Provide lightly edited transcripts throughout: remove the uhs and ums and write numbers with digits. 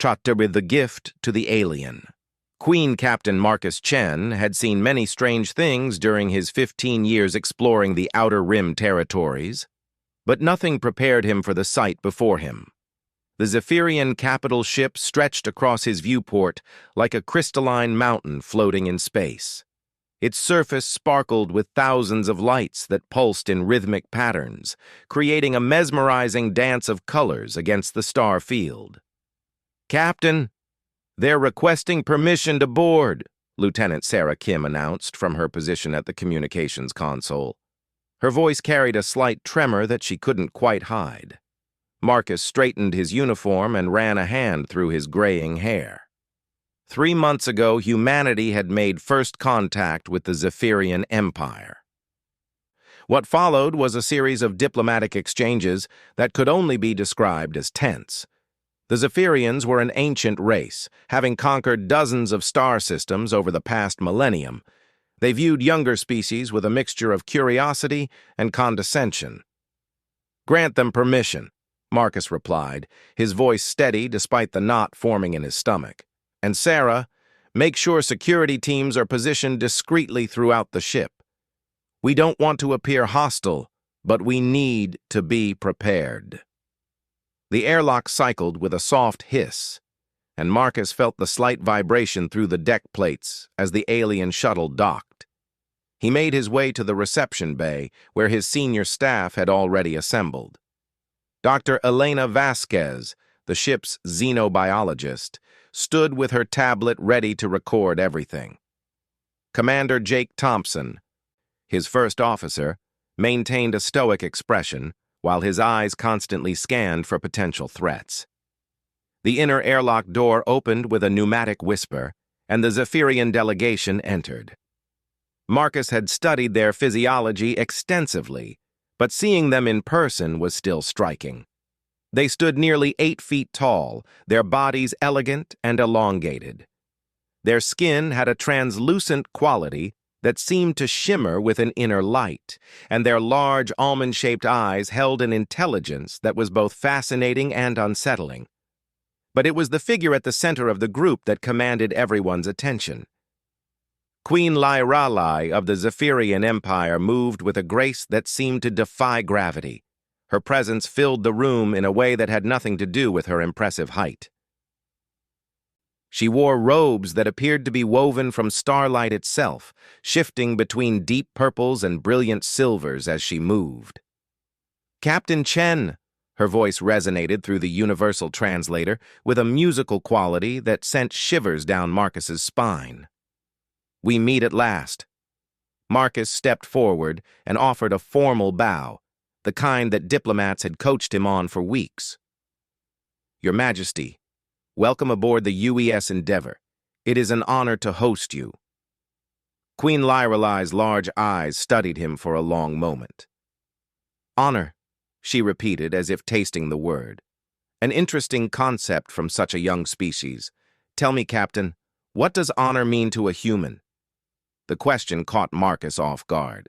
Chatta with the gift to the alien. Queen Captain Marcus Chen had seen many strange things during his 15 years exploring the Outer Rim territories, but nothing prepared him for the sight before him. The Zephyrian capital ship stretched across his viewport like a crystalline mountain floating in space. Its surface sparkled with thousands of lights that pulsed in rhythmic patterns, creating a mesmerizing dance of colors against the star field. "Captain, they're requesting permission to board," Lieutenant Sarah Kim announced from her position at the communications console. Her voice carried a slight tremor that she couldn't quite hide. Marcus straightened his uniform and ran a hand through his graying hair. 3 months ago, humanity had made first contact with the Zephyrian Empire. What followed was a series of diplomatic exchanges that could only be described as tense. The Zephyrians were an ancient race, having conquered dozens of star systems over the past millennium. They viewed younger species with a mixture of curiosity and condescension. "Grant them permission," Marcus replied, his voice steady despite the knot forming in his stomach. "And Sarah, make sure security teams are positioned discreetly throughout the ship. We don't want to appear hostile, but we need to be prepared." The airlock cycled with a soft hiss, and Marcus felt the slight vibration through the deck plates as the alien shuttle docked. He made his way to the reception bay, where his senior staff had already assembled. Dr. Elena Vasquez, the ship's xenobiologist, stood with her tablet ready to record everything. Commander Jake Thompson, his first officer, maintained a stoic expression, while his eyes constantly scanned for potential threats. The inner airlock door opened with a pneumatic whisper, and the Zephyrian delegation entered. Marcus had studied their physiology extensively, but seeing them in person was still striking. They stood nearly 8 feet tall, their bodies elegant and elongated. Their skin had a translucent quality that seemed to shimmer with an inner light, and their large almond-shaped eyes held an intelligence that was both fascinating and unsettling. But it was the figure at the center of the group that commanded everyone's attention. Queen Lyralai of the Zephyrian Empire moved with a grace that seemed to defy gravity. Her presence filled the room in a way that had nothing to do with her impressive height. She wore robes that appeared to be woven from starlight itself, shifting between deep purples and brilliant silvers as she moved. "Captain Chen," her voice resonated through the universal translator with a musical quality that sent shivers down Marcus's spine. "We meet at last." Marcus stepped forward and offered a formal bow, the kind that diplomats had coached him on for weeks. "Your Majesty, welcome aboard the UES Endeavor. It is an honor to host you." Queen Lyralai's large eyes studied him for a long moment. "Honor," she repeated as if tasting the word. "An interesting concept from such a young species. Tell me, Captain, what does honor mean to a human?" The question caught Marcus off guard.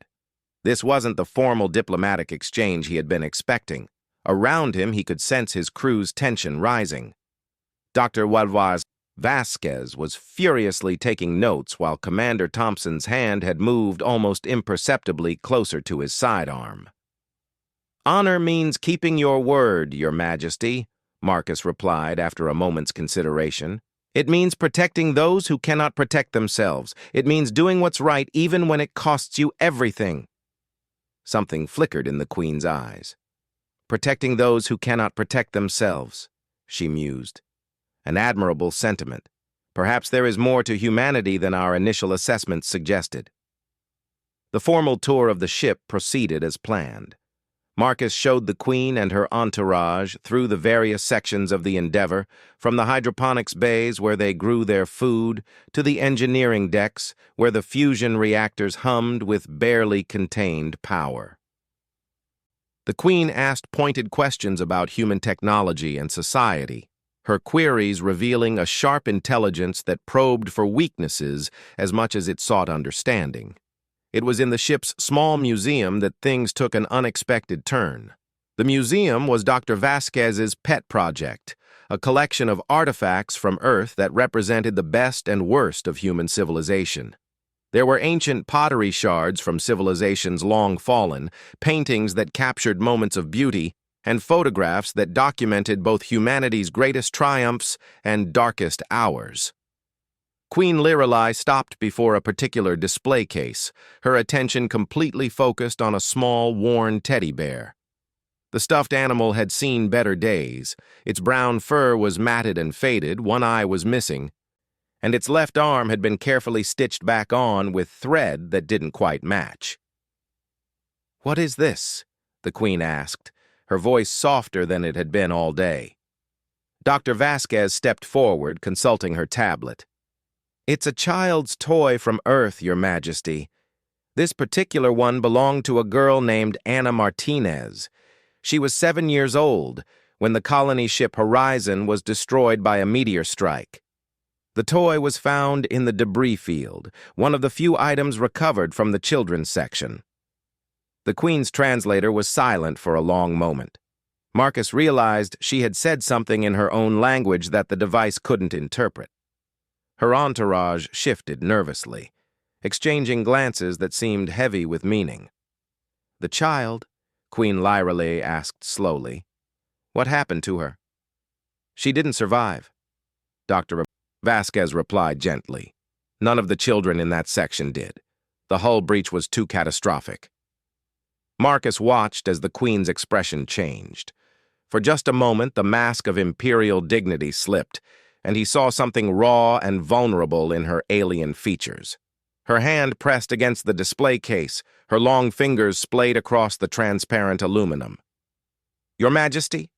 This wasn't the formal diplomatic exchange he had been expecting. Around him, he could sense his crew's tension rising. Dr. Walvaz Vasquez was furiously taking notes while Commander Thompson's hand had moved almost imperceptibly closer to his sidearm. "Honor means keeping your word, Your Majesty," Marcus replied after a moment's consideration. "It means protecting those who cannot protect themselves. It means doing what's right even when it costs you everything." Something flickered in the Queen's eyes. "Protecting those who cannot protect themselves," she mused. "An admirable sentiment. Perhaps there is more to humanity than our initial assessments suggested." The formal tour of the ship proceeded as planned. Marcus showed the Queen and her entourage through the various sections of the Endeavor, from the hydroponics bays where they grew their food to the engineering decks where the fusion reactors hummed with barely contained power. The Queen asked pointed questions about human technology and society, her queries revealing a sharp intelligence that probed for weaknesses as much as it sought understanding. It was in the ship's small museum that things took an unexpected turn. The museum was Dr. Vasquez's pet project, a collection of artifacts from Earth that represented the best and worst of human civilization. There were ancient pottery shards from civilizations long fallen, paintings that captured moments of beauty, and photographs that documented both humanity's greatest triumphs and darkest hours. Queen Lorelei stopped before a particular display case, her attention completely focused on a small, worn teddy bear. The stuffed animal had seen better days. Its brown fur was matted and faded, one eye was missing, and its left arm had been carefully stitched back on with thread that didn't quite match. "What is this?" the Queen asked, her voice softer than it had been all day. Dr. Vasquez stepped forward, consulting her tablet. "It's a child's toy from Earth, Your Majesty. This particular one belonged to a girl named Anna Martinez. She was 7 years old when the colony ship Horizon was destroyed by a meteor strike. The toy was found in the debris field, one of the few items recovered from the children's section." The Queen's translator was silent for a long moment. Marcus realized she had said something in her own language that the device couldn't interpret. Her entourage shifted nervously, exchanging glances that seemed heavy with meaning. "The child?" Queen Lorelei asked slowly. "What happened to her?" "She didn't survive," Dr. Vasquez replied gently. "None of the children in that section did. The hull breach was too catastrophic." Marcus watched as the Queen's expression changed. For just a moment, the mask of imperial dignity slipped, and he saw something raw and vulnerable in her alien features. Her hand pressed against the display case, her long fingers splayed across the transparent aluminum. "Your Majesty?"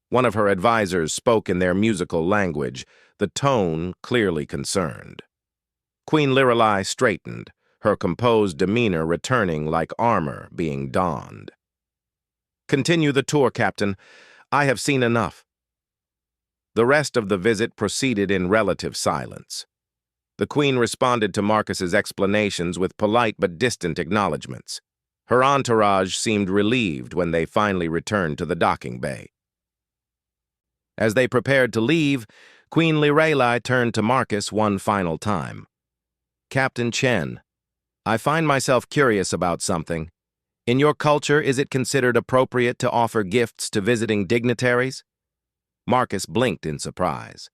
One of her advisors spoke in their musical language, the tone clearly concerned. Queen Lorelei straightened, her composed demeanor returning like armor being donned. "Continue the tour, Captain. I have seen enough." The rest of the visit proceeded in relative silence. The Queen responded to Marcus's explanations with polite but distant acknowledgments. Her entourage seemed relieved when they finally returned to the docking bay. As they prepared to leave, Queen Lorelei turned to Marcus one final time. "Captain Chen, I find myself curious about something. In your culture, is it considered appropriate to offer gifts to visiting dignitaries?" Marcus blinked in surprise.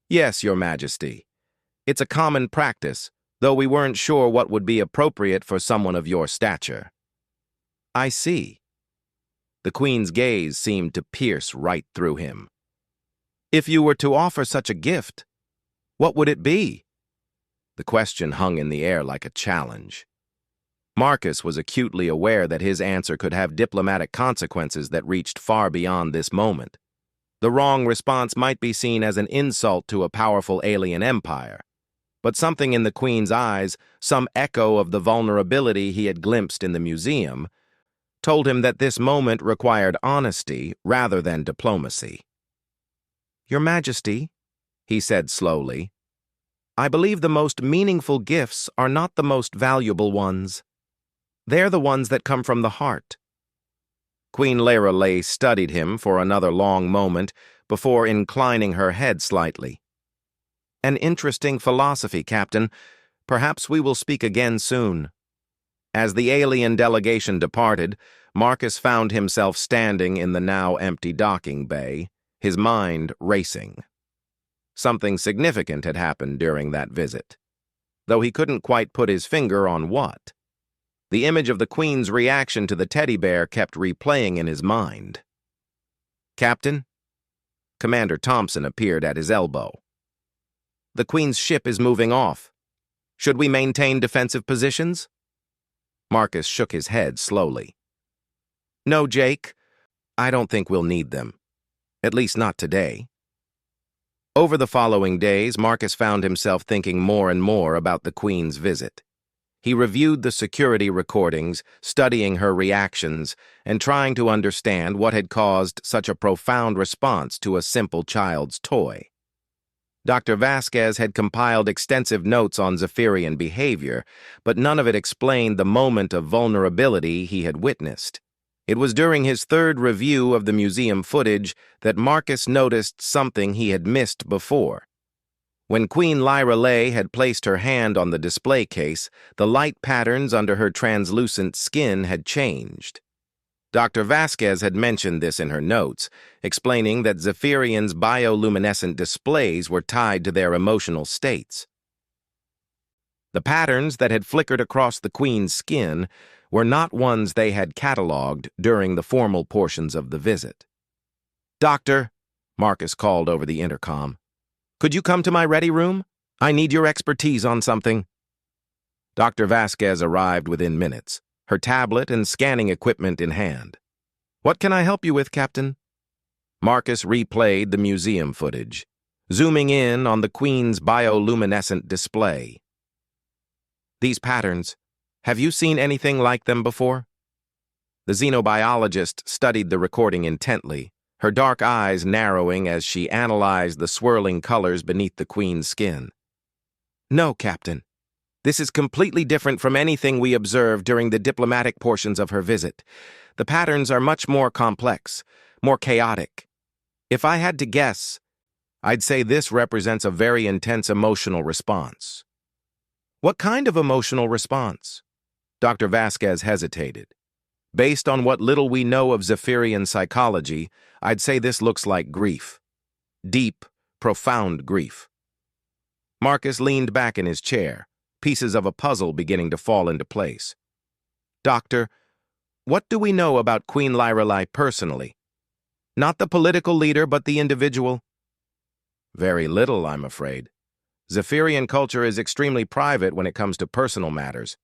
"Yes, Your Majesty. It's a common practice, though we weren't sure what would be appropriate for someone of your stature." "I see." The Queen's gaze seemed to pierce right through him. "If you were to offer such a gift, what would it be?" The question hung in the air like a challenge. Marcus was acutely aware that his answer could have diplomatic consequences that reached far beyond this moment. The wrong response might be seen as an insult to a powerful alien empire, but something in the Queen's eyes, some echo of the vulnerability he had glimpsed in the museum, told him that this moment required honesty rather than diplomacy. "Your Majesty," he said slowly, "I believe the most meaningful gifts are not the most valuable ones. They're the ones that come from the heart." Queen Lorelei studied him for another long moment before inclining her head slightly. "An interesting philosophy, Captain. Perhaps we will speak again soon." As the alien delegation departed, Marcus found himself standing in the now empty docking bay, his mind racing. Something significant had happened during that visit, though he couldn't quite put his finger on what. The image of the Queen's reaction to the teddy bear kept replaying in his mind. "Captain?" Commander Thompson appeared at his elbow. "The Queen's ship is moving off. Should we maintain defensive positions?" Marcus shook his head slowly. "No, Jake. I don't think we'll need them. At least not today." Over the following days, Marcus found himself thinking more and more about the Queen's visit. He reviewed the security recordings, studying her reactions, and trying to understand what had caused such a profound response to a simple child's toy. Dr. Vasquez had compiled extensive notes on Zephyrian behavior, but none of it explained the moment of vulnerability he had witnessed. It was during his third review of the museum footage that Marcus noticed something he had missed before. When Queen Lyra Lay had placed her hand on the display case, the light patterns under her translucent skin had changed. Dr. Vasquez had mentioned this in her notes, explaining that Zephyrian's bioluminescent displays were tied to their emotional states. The patterns that had flickered across the Queen's skin were not ones they had catalogued during the formal portions of the visit. "Doctor," Marcus called over the intercom, "could you come to my ready room? I need your expertise on something." Dr. Vasquez arrived within minutes, her tablet and scanning equipment in hand. "What can I help you with, Captain?" Marcus replayed the museum footage, zooming in on the Queen's bioluminescent display. "These patterns, have you seen anything like them before?" The xenobiologist studied the recording intently, her dark eyes narrowing as she analyzed the swirling colors beneath the Queen's skin. "No, Captain. This is completely different from anything we observed during the diplomatic portions of her visit. The patterns are much more complex, more chaotic. If I had to guess, I'd say this represents a very intense emotional response." "What kind of emotional response?" Dr. Vasquez hesitated. "Based on what little we know of Zephyrian psychology, I'd say this looks like grief. Deep, profound grief." Marcus leaned back in his chair, pieces of a puzzle beginning to fall into place. "Doctor, what do we know about Queen Lyralai personally? Not the political leader, but the individual." "Very little, I'm afraid. Zephyrian culture is extremely private when it comes to personal matters.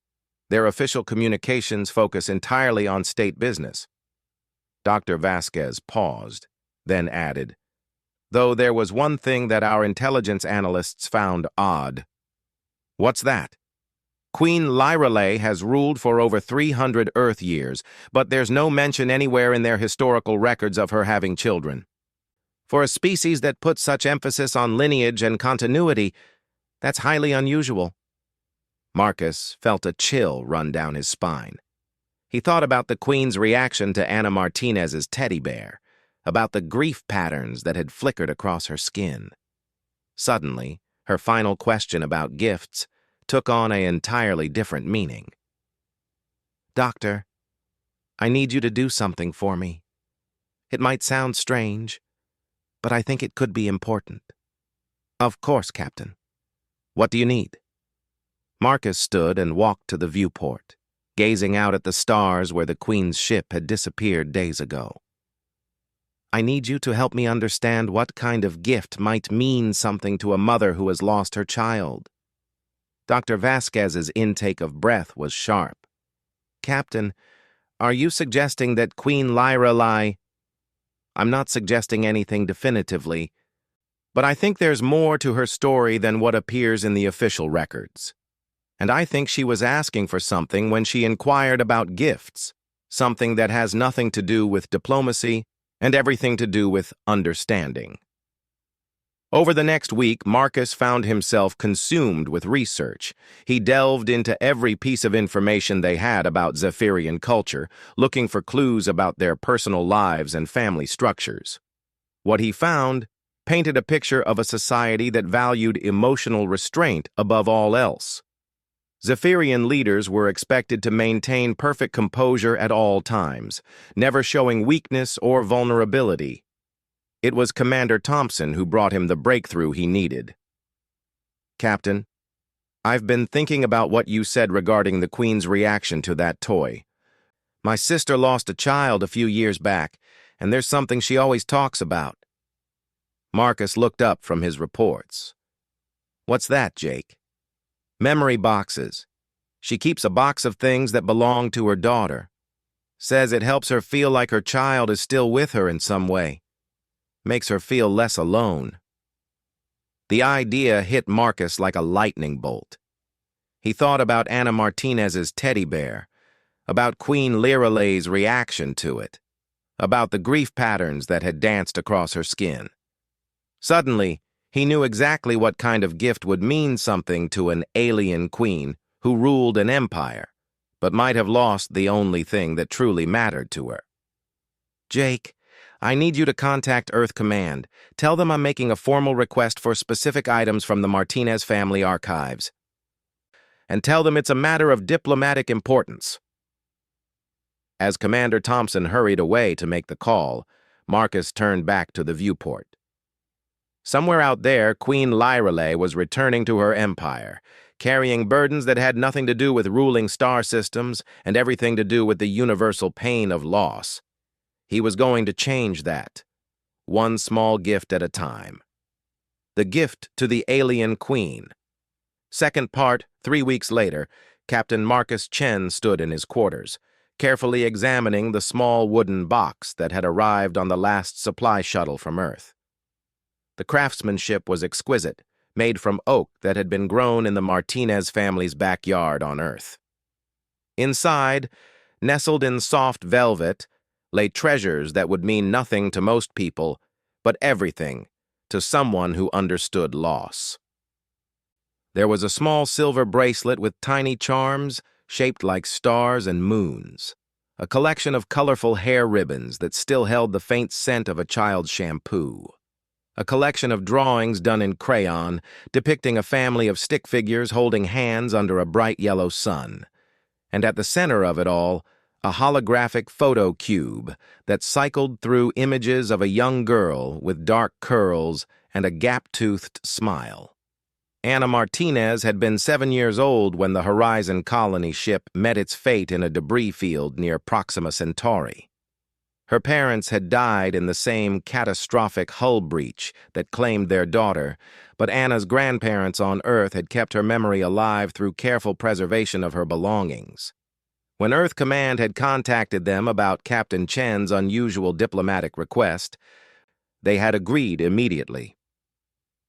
Their official communications focus entirely on state business." Dr. Vasquez paused, then added, "Though there was one thing that our intelligence analysts found odd." "What's that?" "Queen Lyralai has ruled for over 300 Earth years, but there's no mention anywhere in their historical records of her having children. For a species that puts such emphasis on lineage and continuity, that's highly unusual." Marcus felt a chill run down his spine. He thought about the Queen's reaction to Anna Martinez's teddy bear, about the grief patterns that had flickered across her skin. Suddenly, her final question about gifts took on an entirely different meaning. "Doctor, I need you to do something for me. It might sound strange, but I think it could be important." "Of course, Captain. What do you need?" Marcus stood and walked to the viewport, gazing out at the stars where the Queen's ship had disappeared days ago. "I need you to help me understand what kind of gift might mean something to a mother who has lost her child." Dr. Vasquez's intake of breath was sharp. "Captain, are you suggesting that Queen Lyralai—" "I'm not suggesting anything definitively, but I think there's more to her story than what appears in the official records. And I think she was asking for something when she inquired about gifts, something that has nothing to do with diplomacy and everything to do with understanding." Over the next week, Marcus found himself consumed with research. He delved into every piece of information they had about Zephyrian culture, looking for clues about their personal lives and family structures. What he found painted a picture of a society that valued emotional restraint above all else. Zephyrian leaders were expected to maintain perfect composure at all times, never showing weakness or vulnerability. It was Commander Thompson who brought him the breakthrough he needed. "Captain, I've been thinking about what you said regarding the Queen's reaction to that toy. My sister lost a child a few years back, and there's something she always talks about." Marcus looked up from his reports. "What's that, Jake?" "Memory boxes. She keeps a box of things that belong to her daughter. Says it helps her feel like her child is still with her in some way. Makes her feel less alone." The idea hit Marcus like a lightning bolt. He thought about Anna Martinez's teddy bear, about Queen Lyralai's reaction to it, about the grief patterns that had danced across her skin. Suddenly, he knew exactly what kind of gift would mean something to an alien queen who ruled an empire, but might have lost the only thing that truly mattered to her. Jake, I need you to contact Earth Command. Tell them I'm making a formal request for specific items from the Martinez family archives. And tell them it's a matter of diplomatic importance. As Commander Thompson hurried away to make the call, Marcus turned back to the viewport. Somewhere out there, Queen Lyrale was returning to her empire, carrying burdens that had nothing to do with ruling star systems and everything to do with the universal pain of loss. He was going to change that, one small gift at a time. The gift to the alien queen. Second part, 3 weeks later, Captain Marcus Chen stood in his quarters, carefully examining the small wooden box that had arrived on the last supply shuttle from Earth. The craftsmanship was exquisite, made from oak that had been grown in the Martinez family's backyard on Earth. Inside, nestled in soft velvet, lay treasures that would mean nothing to most people, but everything to someone who understood loss. There was a small silver bracelet with tiny charms shaped like stars and moons, a collection of colorful hair ribbons that still held the faint scent of a child's shampoo, a collection of drawings done in crayon depicting a family of stick figures holding hands under a bright yellow sun, and at the center of it all, a holographic photo cube that cycled through images of a young girl with dark curls and a gap-toothed smile. Anna Martinez had been 7 years old when the Horizon colony ship met its fate in a debris field near Proxima Centauri. Her parents had died in the same catastrophic hull breach that claimed their daughter, but Anna's grandparents on Earth had kept her memory alive through careful preservation of her belongings. When Earth Command had contacted them about Captain Chen's unusual diplomatic request, they had agreed immediately.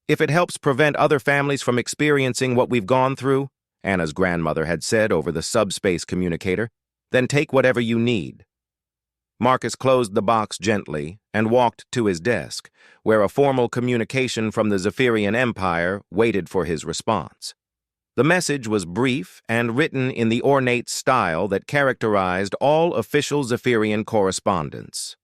"If it helps prevent other families from experiencing what we've gone through," Anna's grandmother had said over the subspace communicator, "then take whatever you need." Marcus closed the box gently and walked to his desk, where a formal communication from the Zephyrian Empire waited for his response. The message was brief and written in the ornate style that characterized all official Zephyrian correspondence.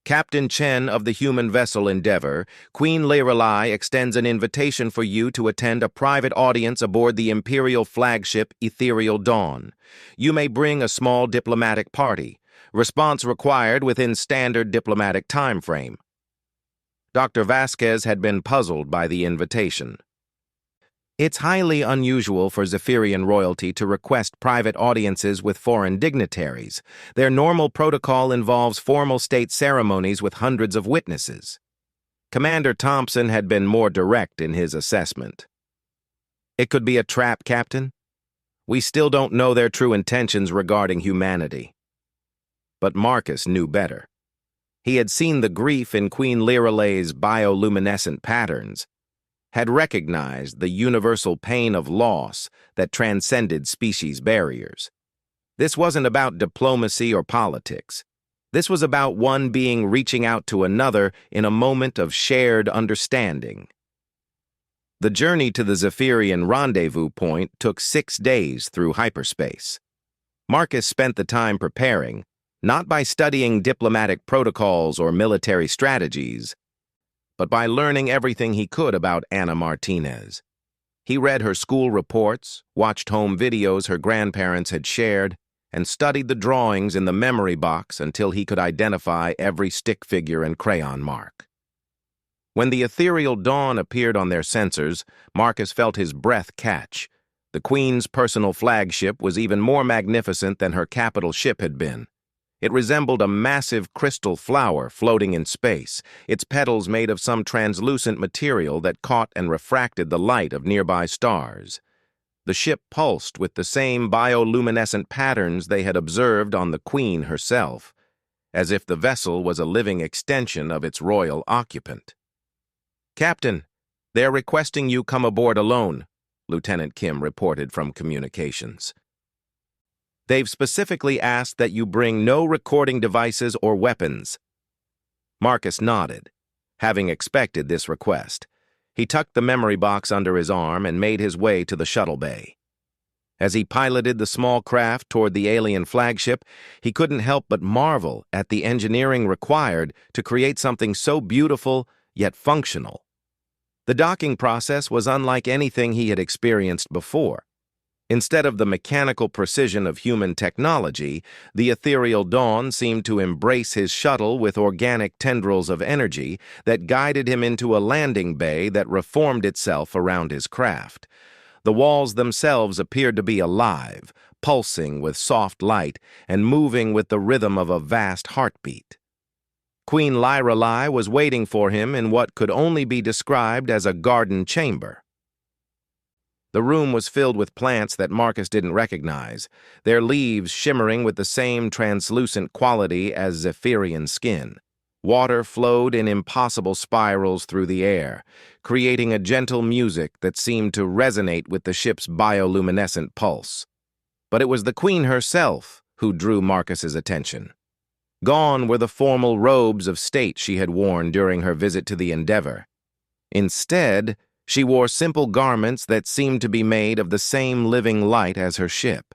"Captain Chen of the human vessel Endeavor, Queen Lyrale extends an invitation for you to attend a private audience aboard the Imperial flagship Ethereal Dawn. You may bring a small diplomatic party. Response required within standard diplomatic time frame." Dr. Vasquez had been puzzled by the invitation. "It's highly unusual for Zephyrian royalty to request private audiences with foreign dignitaries. Their normal protocol involves formal state ceremonies with hundreds of witnesses." Commander Thompson had been more direct in his assessment. "It could be a trap, Captain. We still don't know their true intentions regarding humanity." But Marcus knew better. He had seen the grief in Queen Lyrale's bioluminescent patterns, had recognized the universal pain of loss that transcended species barriers. This wasn't about diplomacy or politics. This was about one being reaching out to another in a moment of shared understanding. The journey to the Zephyrian rendezvous point took 6 days through hyperspace. Marcus spent the time preparing, not by studying diplomatic protocols or military strategies, but by learning everything he could about Anna Martinez. He read her school reports, watched home videos her grandparents had shared, and studied the drawings in the memory box until he could identify every stick figure and crayon mark. When the Ethereal Dawn appeared on their sensors, Marcus felt his breath catch. The Queen's personal flagship was even more magnificent than her capital ship had been. It resembled a massive crystal flower floating in space, its petals made of some translucent material that caught and refracted the light of nearby stars. The ship pulsed with the same bioluminescent patterns they had observed on the Queen herself, as if the vessel was a living extension of its royal occupant. "Captain, they're requesting you come aboard alone," Lieutenant Kim reported from communications. "They've specifically asked that you bring no recording devices or weapons." Marcus nodded, having expected this request. He tucked the memory box under his arm and made his way to the shuttle bay. As he piloted the small craft toward the alien flagship, he couldn't help but marvel at the engineering required to create something so beautiful yet functional. The docking process was unlike anything he had experienced before. Instead of the mechanical precision of human technology, the ethereal dawn seemed to embrace his shuttle with organic tendrils of energy that guided him into a landing bay that reformed itself around his craft. The walls themselves appeared to be alive, pulsing with soft light and moving with the rhythm of a vast heartbeat. Queen Lyralai was waiting for him in what could only be described as a garden chamber. The room was filled with plants that Marcus didn't recognize, their leaves shimmering with the same translucent quality as Zephyrian skin. Water flowed in impossible spirals through the air, creating a gentle music that seemed to resonate with the ship's bioluminescent pulse. But it was the Queen herself who drew Marcus's attention. Gone were the formal robes of state she had worn during her visit to the Endeavor. Instead, she wore simple garments that seemed to be made of the same living light as her ship.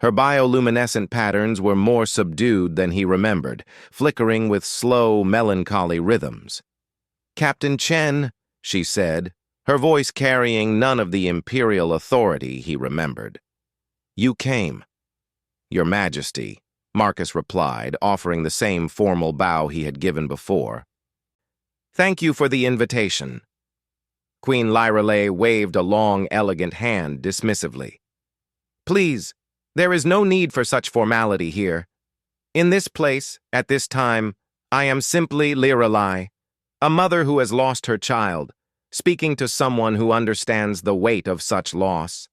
Her bioluminescent patterns were more subdued than he remembered, flickering with slow, melancholy rhythms. "Captain Chen," she said, her voice carrying none of the imperial authority he remembered. "You came." "Your Majesty," Marcus replied, offering the same formal bow he had given before. "Thank you for the invitation." Queen Lyralai waved a long, elegant hand dismissively. "Please, there is no need for such formality here. In this place, at this time, I am simply Lyralai, a mother who has lost her child, speaking to someone who understands the weight of such loss."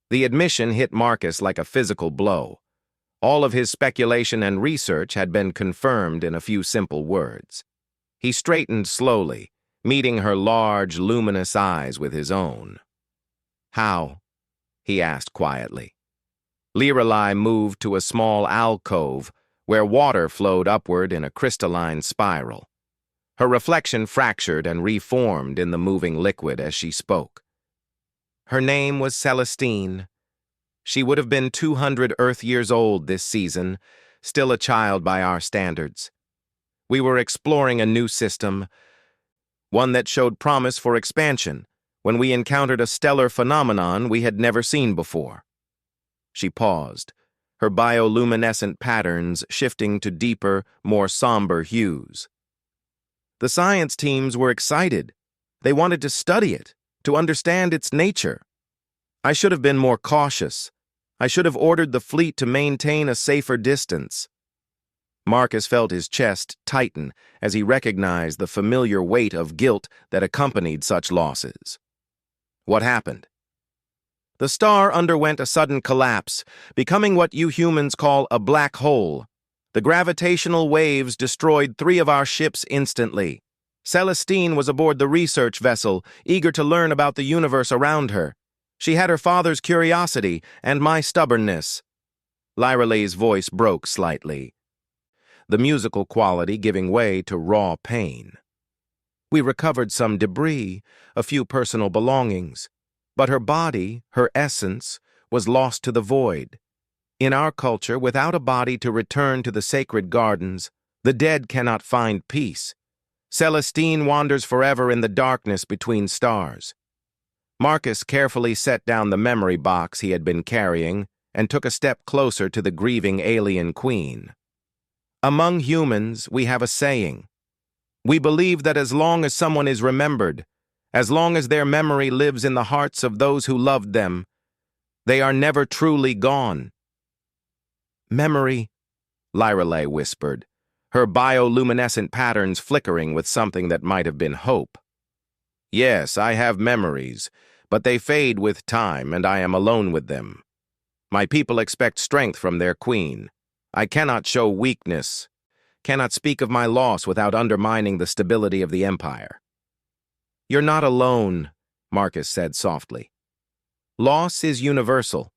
The admission hit Marcus like a physical blow. All of his speculation and research had been confirmed in a few simple words. He straightened slowly, meeting her large, luminous eyes with his own. "How?" he asked quietly. Lyralai moved to a small alcove where water flowed upward in a crystalline spiral. Her reflection fractured and reformed in the moving liquid as she spoke. Her name was Celestine. She would have been 200 Earth years old this season, still a child by our standards. We were exploring a new system, one that showed promise for expansion, when we encountered a stellar phenomenon we had never seen before. She paused, her bioluminescent patterns shifting to deeper, more somber hues. The science teams were excited. They wanted to study it, to understand its nature. I should have been more cautious. I should have ordered the fleet to maintain a safer distance. Marcus felt his chest tighten as he recognized the familiar weight of guilt that accompanied such losses. What happened? The star underwent a sudden collapse, becoming what you humans call a black hole. The gravitational waves destroyed 3 of our ships instantly. Celestine was aboard the research vessel, eager to learn about the universe around her. She had her father's curiosity and my stubbornness. Lyralai's voice broke slightly, the musical quality giving way to raw pain. We recovered some debris, a few personal belongings, but her body, her essence, was lost to the void. In our culture, without a body to return to the sacred gardens, the dead cannot find peace. Celestine wanders forever in the darkness between stars. Marcus carefully set down the memory box he had been carrying and took a step closer to the grieving alien queen. Among humans, we have a saying. We believe that as long as someone is remembered, as long as their memory lives in the hearts of those who loved them, they are never truly gone. "Memory," Lyralai whispered, her bioluminescent patterns flickering with something that might have been hope. "Yes, I have memories, but they fade with time and I am alone with them. My people expect strength from their queen. I cannot show weakness, cannot speak of my loss without undermining the stability of the empire." "You're not alone," Marcus said softly. "Loss is universal.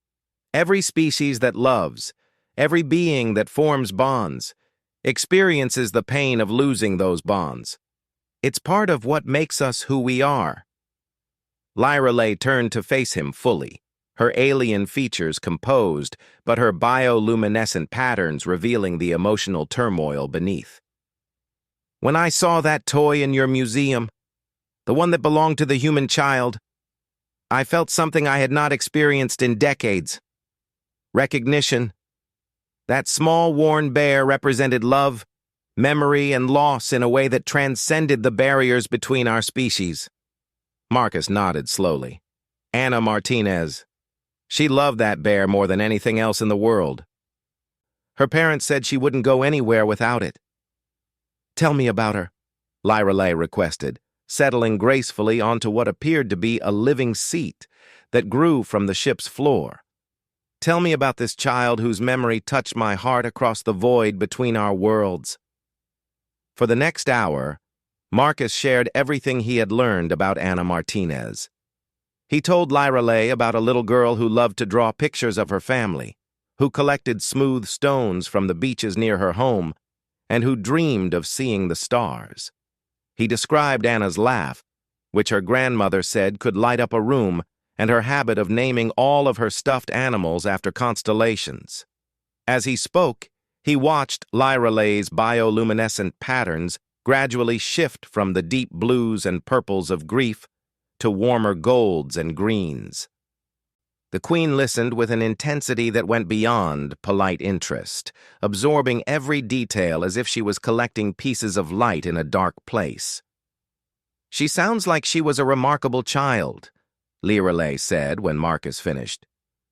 Every species that loves, every being that forms bonds, experiences the pain of losing those bonds. It's part of what makes us who we are." Lyralai turned to face him fully, her alien features composed, but her bioluminescent patterns revealing the emotional turmoil beneath. When I saw that toy in your museum, the one that belonged to the human child, I felt something I had not experienced in decades. Recognition. That small, worn bear represented love, memory, and loss in a way that transcended the barriers between our species. Marcus nodded slowly. Anna Martinez. She loved that bear more than anything else in the world. Her parents said she wouldn't go anywhere without it. Tell me about her, Lyrelay requested, settling gracefully onto what appeared to be a living seat that grew from the ship's floor. Tell me about this child whose memory touched my heart across the void between our worlds. For the next hour, Marcus shared everything he had learned about Anna Martinez. He told Lyrelay about a little girl who loved to draw pictures of her family, who collected smooth stones from the beaches near her home, and who dreamed of seeing the stars. He described Anna's laugh, which her grandmother said could light up a room, and her habit of naming all of her stuffed animals after constellations. As he spoke, he watched Lyrelay's bioluminescent patterns gradually shift from the deep blues and purples of grief to warmer golds and greens. The Queen listened with an intensity that went beyond polite interest, absorbing every detail as if she was collecting pieces of light in a dark place. She sounds like she was a remarkable child, Lyrelay said when Marcus finished.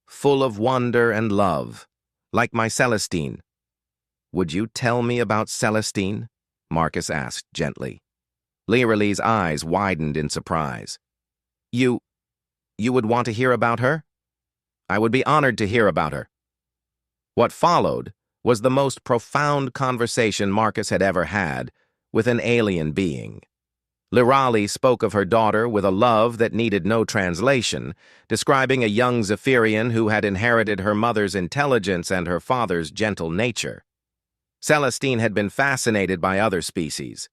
Full of wonder and love, like my Celestine. Would you tell me about Celestine? Marcus asked gently. Lyrelay's eyes widened in surprise. You would want to hear about her? I would be honored to hear about her. What followed was the most profound conversation Marcus had ever had with an alien being. Lyrali spoke of her daughter with a love that needed no translation, describing a young Zephyrian who had inherited her mother's intelligence and her father's gentle nature. Celestine had been fascinated by other species,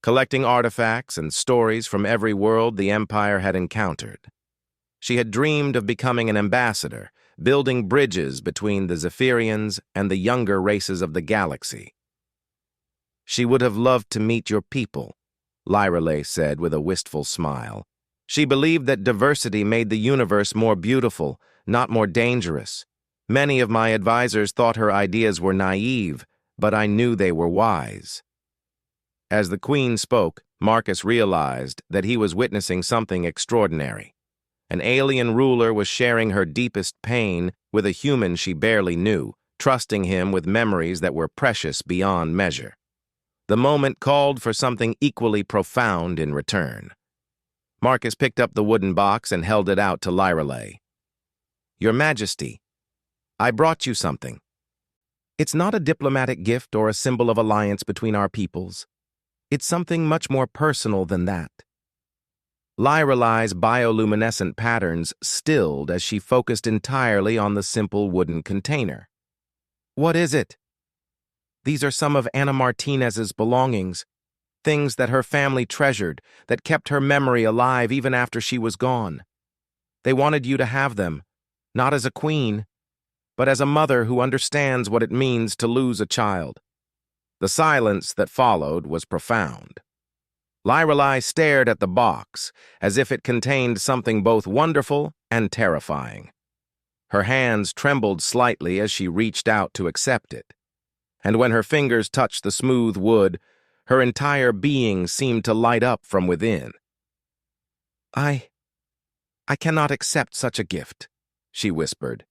collecting artifacts and stories from every world the Empire had encountered. She had dreamed of becoming an ambassador, building bridges between the Zephyrians and the younger races of the galaxy. She would have loved to meet your people, Lyrelay said with a wistful smile. She believed that diversity made the universe more beautiful, not more dangerous. Many of my advisors thought her ideas were naive, but I knew they were wise. As the Queen spoke, Marcus realized that he was witnessing something extraordinary. An alien ruler was sharing her deepest pain with a human she barely knew, trusting him with memories that were precious beyond measure. The moment called for something equally profound in return. Marcus picked up the wooden box and held it out to Lyrelay. Your Majesty, I brought you something. It's not a diplomatic gift or a symbol of alliance between our peoples. It's something much more personal than that. Lyrelay's bioluminescent patterns stilled as she focused entirely on the simple wooden container. What is it? These are some of Anna Martinez's belongings, things that her family treasured, that kept her memory alive even after she was gone. They wanted you to have them, not as a queen, but as a mother who understands what it means to lose a child. The silence that followed was profound. Lyrelay stared at the box as if it contained something both wonderful and terrifying. Her hands trembled slightly as she reached out to accept it, and when her fingers touched the smooth wood, her entire being seemed to light up from within. I cannot accept such a gift, she whispered,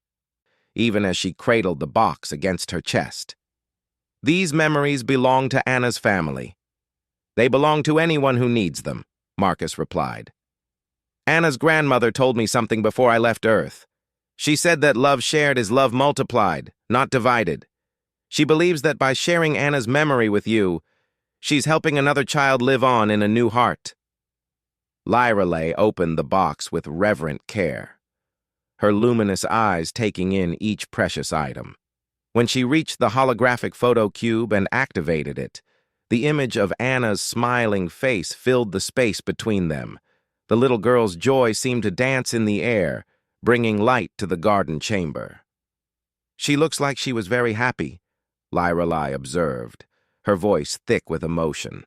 even as she cradled the box against her chest. These memories belong to Anna's family. They belong to anyone who needs them, Marcus replied. Anna's grandmother told me something before I left Earth. She said that love shared is love multiplied, not divided. She believes that by sharing Anna's memory with you, she's helping another child live on in a new heart. Lyrelay opened the box with reverent care, her luminous eyes taking in each precious item. When she reached the holographic photo cube and activated it, the image of Anna's smiling face filled the space between them. The little girl's joy seemed to dance in the air, bringing light to the garden chamber. "She looks like she was very happy," Lorelei observed, her voice thick with emotion.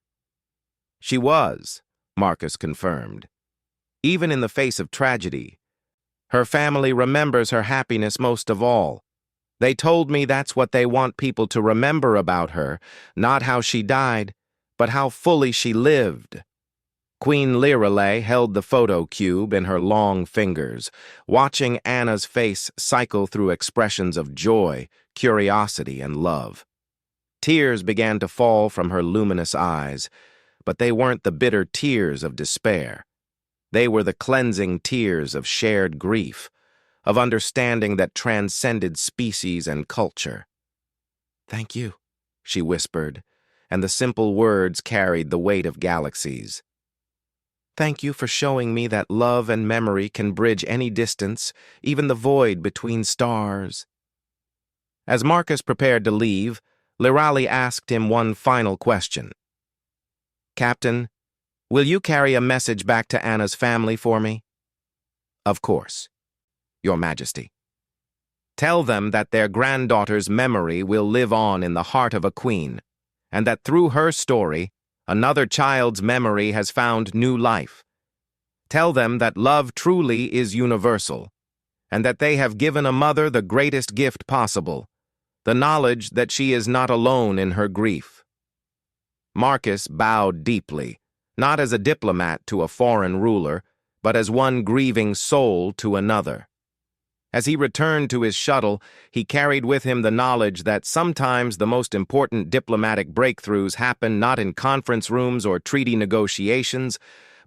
"She was," Marcus confirmed. "Even in the face of tragedy, her family remembers her happiness most of all. They told me that's what they want people to remember about her, not how she died, but how fully she lived." Queen Lorelei held the photo cube in her long fingers, watching Anna's face cycle through expressions of joy, curiosity, and love. Tears began to fall from her luminous eyes, but they weren't the bitter tears of despair. They were the cleansing tears of shared grief, of understanding that transcended species and culture. "Thank you," she whispered, and the simple words carried the weight of galaxies. "Thank you for showing me that love and memory can bridge any distance, even the void between stars." As Marcus prepared to leave, Lorelei asked him one final question. "Captain, will you carry a message back to Anna's family for me?" "Of course, Your Majesty. Tell them that their granddaughter's memory will live on in the heart of a queen, and that through her story, another child's memory has found new life. Tell them that love truly is universal, and that they have given a mother the greatest gift possible, the knowledge that she is not alone in her grief." Marcus bowed deeply, not as a diplomat to a foreign ruler, but as one grieving soul to another. As he returned to his shuttle, he carried with him the knowledge that sometimes the most important diplomatic breakthroughs happen not in conference rooms or treaty negotiations,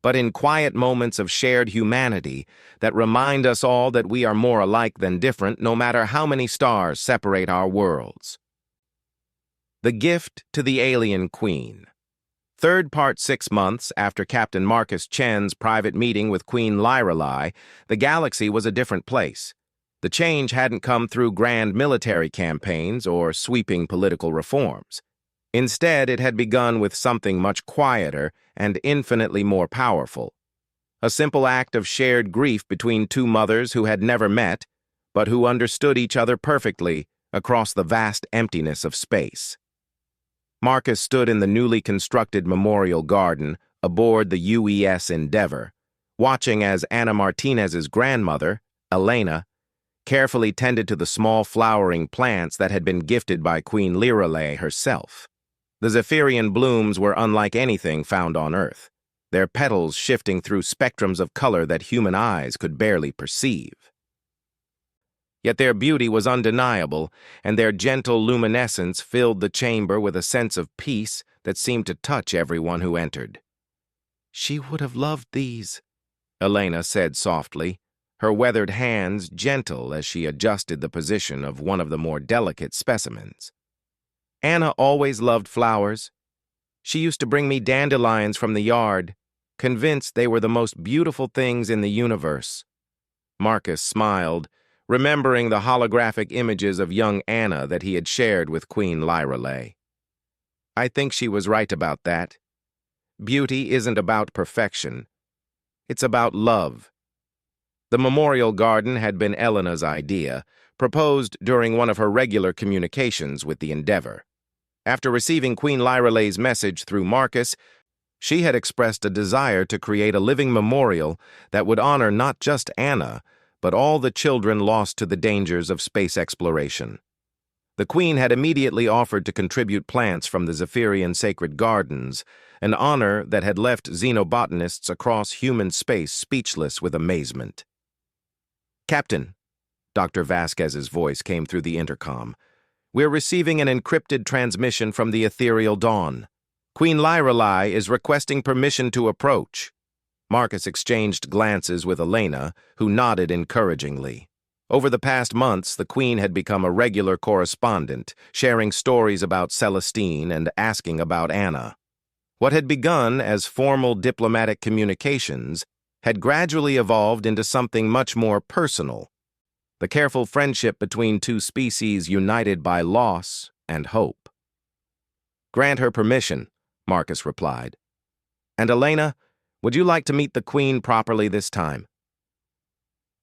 but in quiet moments of shared humanity that remind us all that we are more alike than different, no matter how many stars separate our worlds. The Gift to the Alien Queen. Third part 6 months after Captain Marcus Chen's private meeting with Queen Lorelei, the galaxy was a different place. The change hadn't come through grand military campaigns or sweeping political reforms. Instead, it had begun with something much quieter and infinitely more powerful. A simple act of shared grief between two mothers who had never met, but who understood each other perfectly across the vast emptiness of space. Marcus stood in the newly constructed memorial garden aboard the UES Endeavour, watching as Anna Martinez's grandmother, Elena, carefully tended to the small flowering plants that had been gifted by Queen Lorelei herself. The Zephyrian blooms were unlike anything found on Earth, their petals shifting through spectrums of color that human eyes could barely perceive. Yet their beauty was undeniable, and their gentle luminescence filled the chamber with a sense of peace that seemed to touch everyone who entered. "She would have loved these," Elena said softly, her weathered hands gentle as she adjusted the position of one of the more delicate specimens. "Anna always loved flowers. She used to bring me dandelions from the yard, convinced they were the most beautiful things in the universe." Marcus smiled, remembering the holographic images of young Anna that he had shared with Queen Lorelei. "I think she was right about that. Beauty isn't about perfection. It's about love." The memorial garden had been Elena's idea, proposed during one of her regular communications with the Endeavour. After receiving Queen Lorelei's message through Marcus, she had expressed a desire to create a living memorial that would honor not just Anna, but all the children lost to the dangers of space exploration. The Queen had immediately offered to contribute plants from the Zephyrian sacred gardens, an honor that had left xenobotanists across human space speechless with amazement. "Captain," Dr. Vasquez's voice came through the intercom, "we're receiving an encrypted transmission from the ethereal dawn. Queen Lorelei is requesting permission to approach." Marcus exchanged glances with Elena, who nodded encouragingly. Over the past months, the Queen had become a regular correspondent, sharing stories about Celestine and asking about Anna. What had begun as formal diplomatic communications had gradually evolved into something much more personal, the careful friendship between two species united by loss and hope. "Grant her permission," Marcus replied. "And Elena, would you like to meet the Queen properly this time?"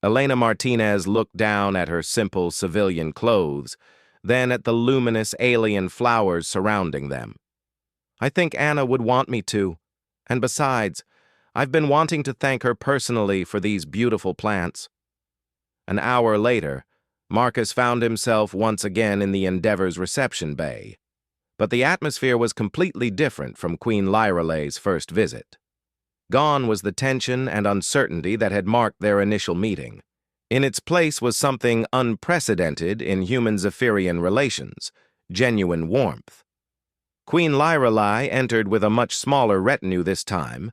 Elena Martinez looked down at her simple civilian clothes, then at the luminous alien flowers surrounding them. I think Anna would want me to, and besides, I've been wanting to thank her personally for these beautiful plants. An hour later, Marcus found himself once again in the Endeavor's reception bay. But the atmosphere was completely different from Queen Lyraleigh's first visit. Gone was the tension and uncertainty that had marked their initial meeting. In its place was something unprecedented in human-Zephyrian relations, genuine warmth. Queen Lyraleigh entered with a much smaller retinue this time,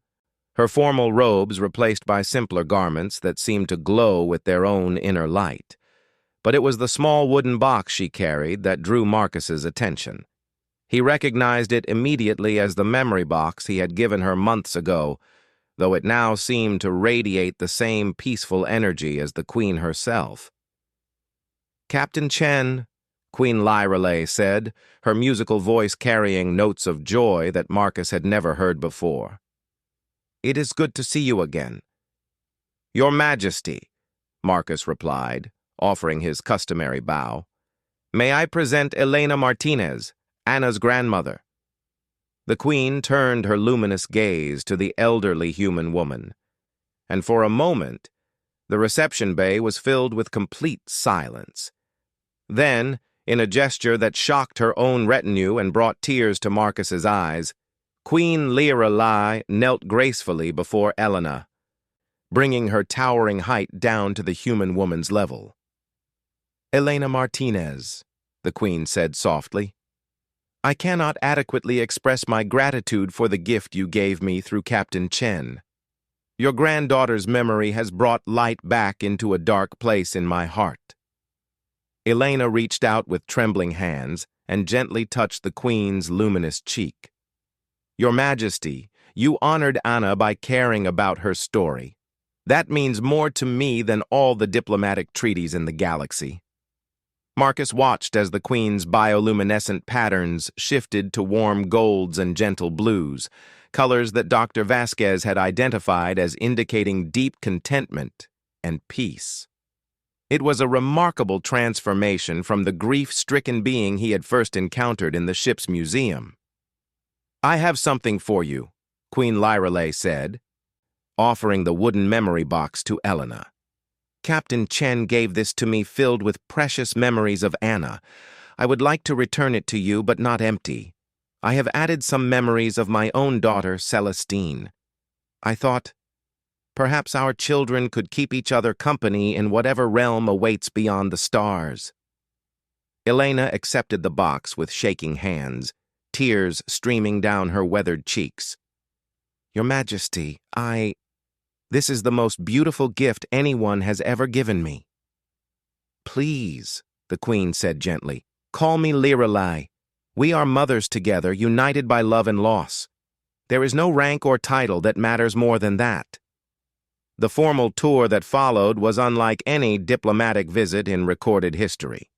her formal robes replaced by simpler garments that seemed to glow with their own inner light. But it was the small wooden box she carried that drew Marcus's attention. He recognized it immediately as the memory box he had given her months ago, though it now seemed to radiate the same peaceful energy as the Queen herself. "Captain Chen," Queen Lyraleigh said, her musical voice carrying notes of joy that Marcus had never heard before. "It is good to see you again." "Your Majesty," Marcus replied, offering his customary bow. "May I present Elena Martinez, Anna's grandmother?" The Queen turned her luminous gaze to the elderly human woman, and for a moment, the reception bay was filled with complete silence. Then, in a gesture that shocked her own retinue and brought tears to Marcus's eyes, Queen Lyraleigh knelt gracefully before Elena, bringing her towering height down to the human woman's level. "Elena Martinez," the Queen said softly, "I cannot adequately express my gratitude for the gift you gave me through Captain Chen. Your granddaughter's memory has brought light back into a dark place in my heart." Elena reached out with trembling hands and gently touched the Queen's luminous cheek. "Your Majesty, you honored Anna by caring about her story. That means more to me than all the diplomatic treaties in the galaxy." Marcus watched as the Queen's bioluminescent patterns shifted to warm golds and gentle blues, colors that Dr. Vasquez had identified as indicating deep contentment and peace. It was a remarkable transformation from the grief-stricken being he had first encountered in the ship's museum. "I have something for you," Queen Lyraleigh said, offering the wooden memory box to Elena. "Captain Chen gave this to me filled with precious memories of Anna. I would like to return it to you, but not empty. I have added some memories of my own daughter, Celestine. I thought, perhaps our children could keep each other company in whatever realm awaits beyond the stars." Elena accepted the box with shaking hands, tears streaming down her weathered cheeks. "Your Majesty, This is the most beautiful gift anyone has ever given me." "Please," the Queen said gently, "call me Lyraleigh. We are mothers together, united by love and loss. There is no rank or title that matters more than that." The formal tour that followed was unlike any diplomatic visit in recorded history.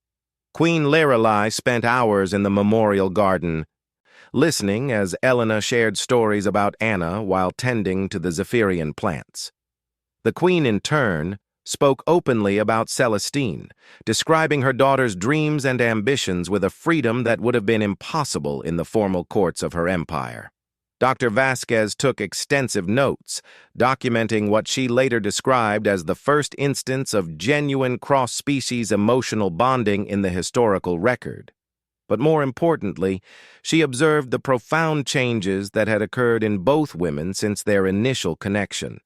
Queen Lyraleigh spent hours in the memorial garden, listening as Elena shared stories about Anna while tending to the Zephyrian plants. The Queen, in turn, spoke openly about Celestine, describing her daughter's dreams and ambitions with a freedom that would have been impossible in the formal courts of her empire. Dr. Vasquez took extensive notes, documenting what she later described as the first instance of genuine cross-species emotional bonding in the historical record. But more importantly, she observed the profound changes that had occurred in both women since their initial connection.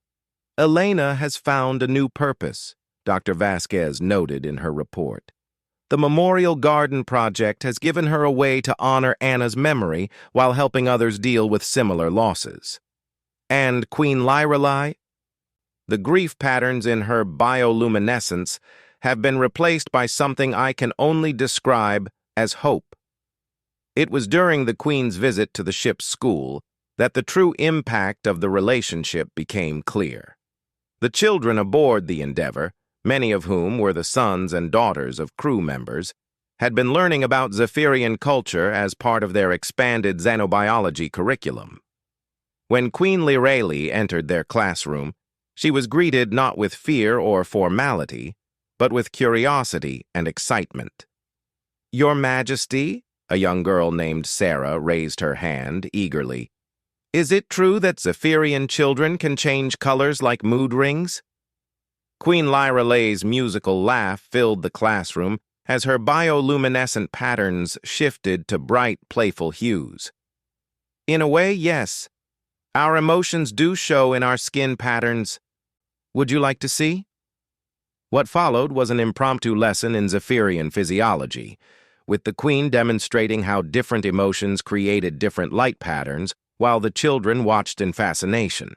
"Elena has found a new purpose," Dr. Vasquez noted in her report. "The Memorial Garden Project has given her a way to honor Anna's memory while helping others deal with similar losses." And Queen Lyraleigh? "The grief patterns in her bioluminescence have been replaced by something I can only describe as hope." It was during the Queen's visit to the ship's school that the true impact of the relationship became clear. The children aboard the Endeavor, many of whom were the sons and daughters of crew members, had been learning about Zephyrian culture as part of their expanded xenobiology curriculum. When Queen Lyraleigh entered their classroom, She was greeted not with fear or formality, but with curiosity and excitement. "Your Majesty," a young girl named Sarah raised her hand eagerly. "Is it true that Zephyrian children can change colors like mood rings?" Queen Lyralay's musical laugh filled the classroom as her bioluminescent patterns shifted to bright, playful hues. "In a way, yes. Our emotions do show in our skin patterns. Would you like to see?" What followed was an impromptu lesson in Zephyrian physiology, with the Queen demonstrating how different emotions created different light patterns while the children watched in fascination.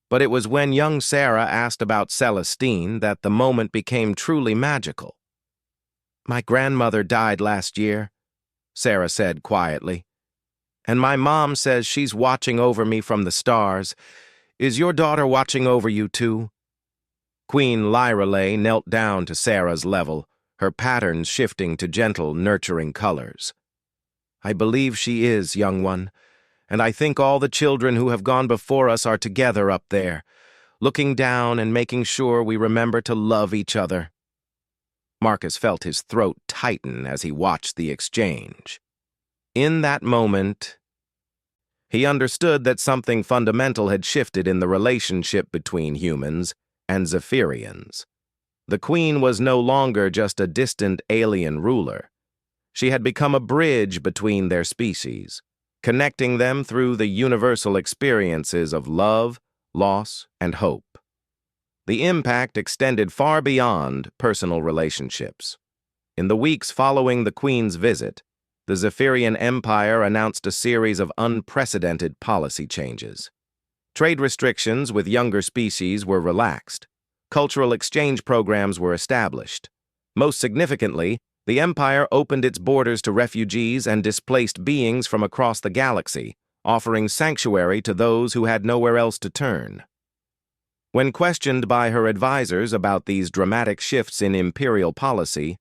But it was when young Sarah asked about Celestine that the moment became truly magical. "My grandmother died last year," Sarah said quietly. "And my mom says she's watching over me from the stars. Is your daughter watching over you too?" Queen Lyralay knelt down to Sarah's level, her patterns shifting to gentle, nurturing colors. "I believe she is, young one, and I think all the children who have gone before us are together up there, looking down and making sure we remember to love each other." Marcus felt his throat tighten as he watched the exchange. In that moment, he understood that something fundamental had shifted in the relationship between humans and Zephyrians. The Queen was no longer just a distant alien ruler. She had become a bridge between their species, connecting them through the universal experiences of love, loss, and hope. The impact extended far beyond personal relationships. In the weeks following the Queen's visit, the Zephyrian Empire announced a series of unprecedented policy changes. Trade restrictions with younger species were relaxed. Cultural exchange programs were established. Most significantly, the Empire opened its borders to refugees and displaced beings from across the galaxy, offering sanctuary to those who had nowhere else to turn. When questioned by her advisors about these dramatic shifts in imperial policy,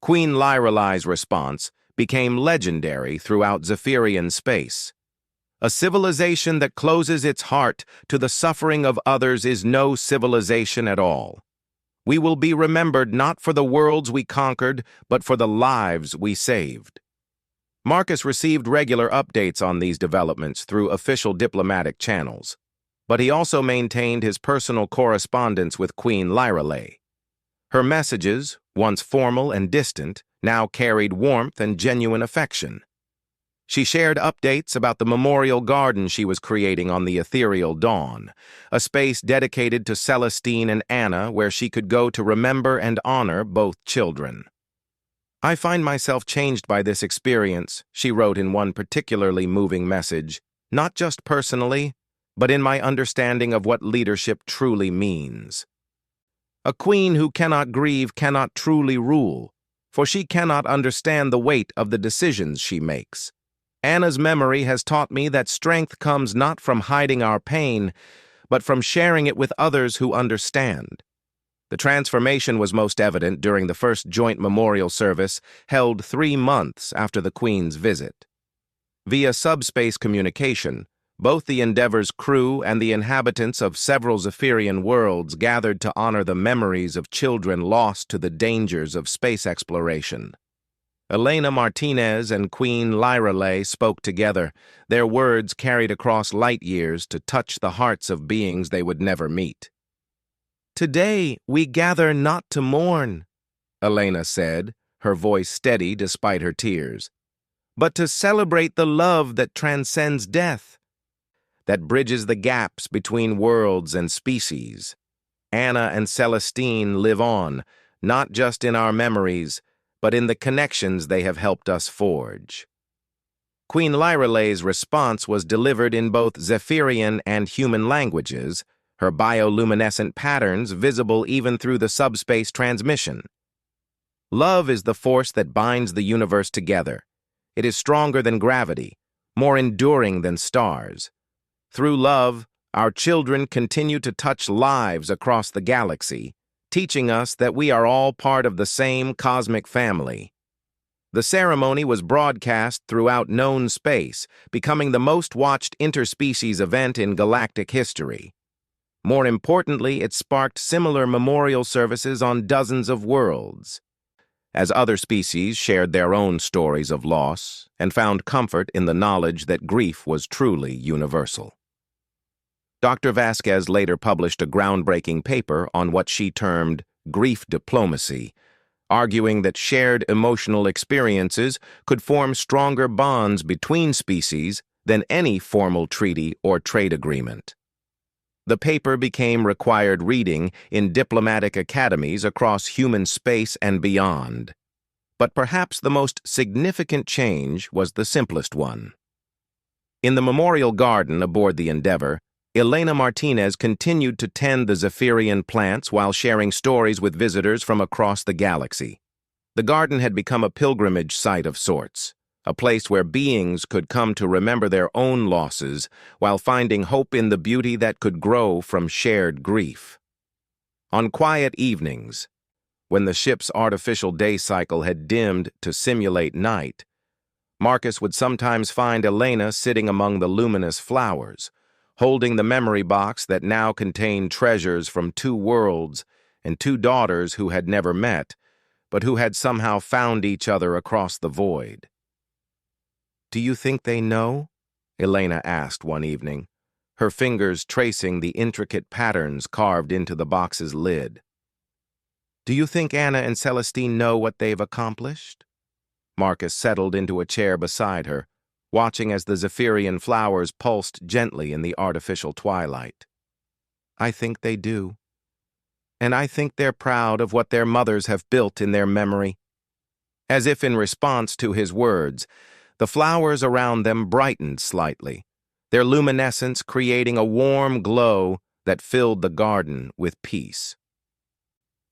Queen Lyralay's response became legendary throughout Zephyrian space. "A civilization that closes its heart to the suffering of others is no civilization at all. We will be remembered not for the worlds we conquered, but for the lives we saved." Marcus received regular updates on these developments through official diplomatic channels, but he also maintained his personal correspondence with Queen Lyralay. Her messages, once formal and distant, now carried warmth and genuine affection. She shared updates about the memorial garden she was creating on the ethereal dawn, a space dedicated to Celestine and Anna where she could go to remember and honor both children. "I find myself changed by this experience," she wrote in one particularly moving message, "not just personally, but in my understanding of what leadership truly means. A queen who cannot grieve cannot truly rule, for she cannot understand the weight of the decisions she makes. Anna's memory has taught me that strength comes not from hiding our pain, but from sharing it with others who understand." The transformation was most evident during the first joint memorial service held 3 months after the Queen's visit. Via subspace communication, both the Endeavor's crew and the inhabitants of several Zephyrian worlds gathered to honor the memories of children lost to the dangers of space exploration. Elena Martinez and Queen Lyralay spoke together, their words carried across light years to touch the hearts of beings they would never meet. "Today we gather not to mourn," Elena said, her voice steady despite her tears, "but to celebrate the love that transcends death, that bridges the gaps between worlds and species. Anna and Celestine live on, not just in our memories, but in the connections they have helped us forge." Queen Lyralay's response was delivered in both Zephyrian and human languages, her bioluminescent patterns visible even through the subspace transmission. "Love is the force that binds the universe together. It is stronger than gravity, more enduring than stars. Through love, our children continue to touch lives across the galaxy, teaching us that we are all part of the same cosmic family." The ceremony was broadcast throughout known space, becoming the most watched interspecies event in galactic history. More importantly, it sparked similar memorial services on dozens of worlds, as other species shared their own stories of loss and found comfort in the knowledge that grief was truly universal. Dr. Vasquez later published a groundbreaking paper on what she termed grief diplomacy, arguing that shared emotional experiences could form stronger bonds between species than any formal treaty or trade agreement. The paper became required reading in diplomatic academies across human space and beyond. But perhaps the most significant change was the simplest one. In the memorial garden aboard the Endeavour, Elena Martinez continued to tend the Zephyrian plants while sharing stories with visitors from across the galaxy. The garden had become a pilgrimage site of sorts, a place where beings could come to remember their own losses while finding hope in the beauty that could grow from shared grief. On quiet evenings, when the ship's artificial day cycle had dimmed to simulate night, Marcus would sometimes find Elena sitting among the luminous flowers, holding the memory box that now contained treasures from 2 worlds and 2 daughters who had never met, but who had somehow found each other across the void. "Do you think they know?" Elena asked one evening, her fingers tracing the intricate patterns carved into the box's lid. "Do you think Anna and Celestine know what they've accomplished?" Marcus settled into a chair beside her, watching as the Zephyrian flowers pulsed gently in the artificial twilight. "I think they do. And I think they're proud of what their mothers have built in their memory." As if in response to his words, the flowers around them brightened slightly, their luminescence creating a warm glow that filled the garden with peace.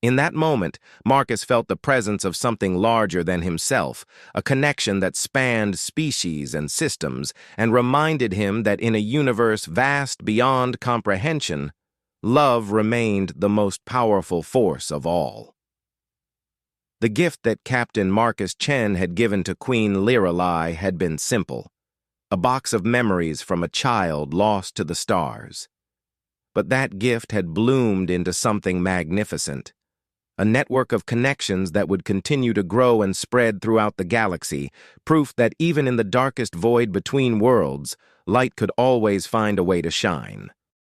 In that moment, Marcus felt the presence of something larger than himself, a connection that spanned species and systems, and reminded him that in a universe vast beyond comprehension, love remained the most powerful force of all. The gift that Captain Marcus Chen had given to Queen Lirelai had been simple, a box of memories from a child lost to the stars. But that gift had bloomed into something magnificent, a network of connections that would continue to grow and spread throughout the galaxy, proof that even in the darkest void between worlds, light could always find a way to shine.